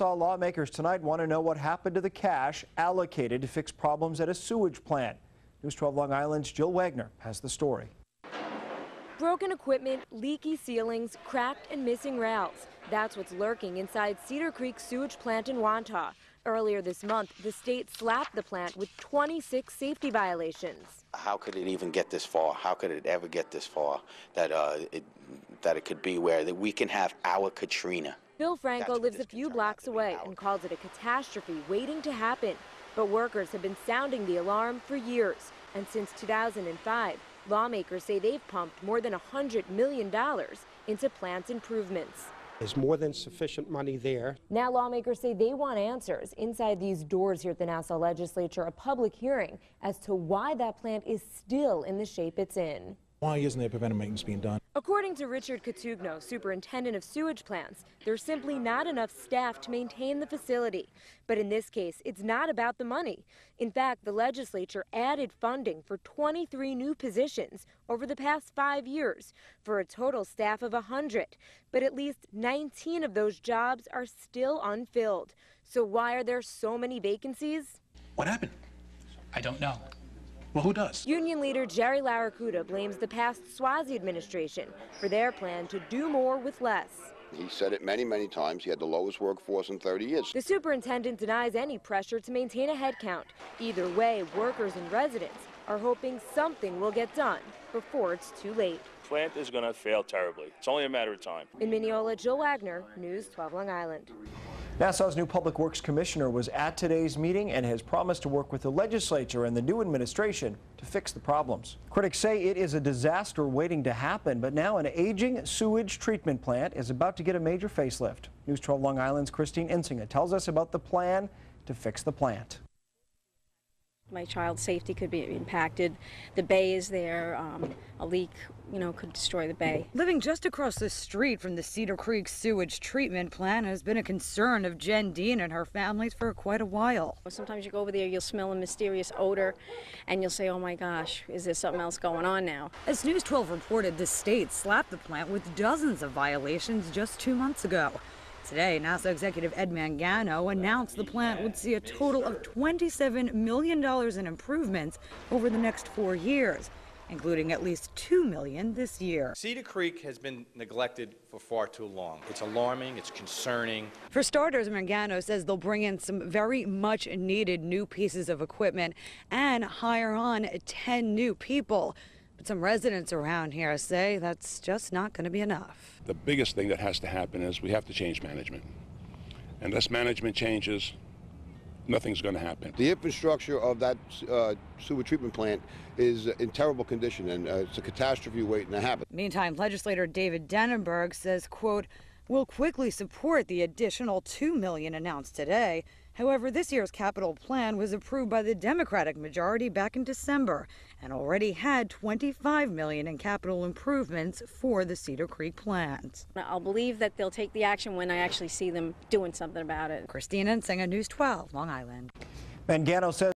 Arkansas lawmakers tonight want to know what happened to the cash allocated to fix problems at a sewage plant. News 12 Long Island's Jill Wagner has the story. Broken equipment, leaky ceilings, cracked and missing rails. That's what's lurking inside Cedar Creek sewage plant in Wantagh. Earlier this month, the state slapped the plant with 26 safety violations. How could it even get this far? How could it ever get this far that it could be where that we can have our Katrina? Bill Franco lives a few blocks away and calls it a catastrophe waiting to happen. But workers have been sounding the alarm for years. And since 2005, lawmakers say they've pumped more than $100 million into plant's improvements. There's more than sufficient money there. Now lawmakers say they want answers inside these doors here at the Nassau Legislature, a public hearing as to why that plant is still in the shape it's in. Why isn't there preventive maintenance being done? According to Richard Catugno, superintendent of sewage plants, there's simply not enough staff to maintain the facility. But in this case, it's not about the money. In fact, the legislature added funding for 23 new positions over the past 5 years for a total staff of 100. But at least 19 of those jobs are still unfilled. So why are there so many vacancies? What happened? I don't know. Well, who does? Union leader Jerry Laracuda blames the past Swazi administration for their plan to do more with less. He said it many, many times. He had the lowest workforce in 30 years. The superintendent denies any pressure to maintain a headcount. Either way, workers and residents are hoping something will get done before it's too late. The plant is going to fail terribly. It's only a matter of time. In Mineola, Jill Wagner, News 12 Long Island. Nassau's new Public Works Commissioner was at today's meeting and has promised to work with the legislature and the new administration to fix the problems. Critics say it is a disaster waiting to happen, but now an aging sewage treatment plant is about to get a major facelift. News 12 Long Island's Christine Insinga tells us about the plan to fix the plant. My child's safety could be impacted. The bay is there. A leak, could destroy the bay. Living just across the street from the Cedar Creek sewage treatment plant has been a concern of Jen Dean and her families for quite a while. Sometimes you go over there, you'll smell a mysterious odor, and you'll say, oh my gosh, is there something else going on now? As News 12 reported, the state slapped the plant with dozens of violations just 2 months ago. Today, NASA Executive Ed Mangano announced the plant would see a total of $27 million in improvements over the next 4 years, including at least $2 million this year. Cedar Creek has been neglected for far too long. It's alarming, it's concerning. For starters, Mangano says they'll bring in some very much needed new pieces of equipment and hire on 10 new people. But some residents around here say that's just not going to be enough. The biggest thing that has to happen is we have to change management. Unless management changes, nothing's going to happen. The infrastructure of that sewer treatment plant is in terrible condition, and it's a catastrophe waiting to happen. Meantime, legislator David Dennenberg says, quote, we'll quickly support the additional $2 million announced today. However, this year's capital plan was approved by the Democratic majority back in December and already had $25 million in capital improvements for the Cedar Creek plant. I'll believe that they'll take the action when I actually see them doing something about it. Christina Insinga, News 12, Long Island. Mangano says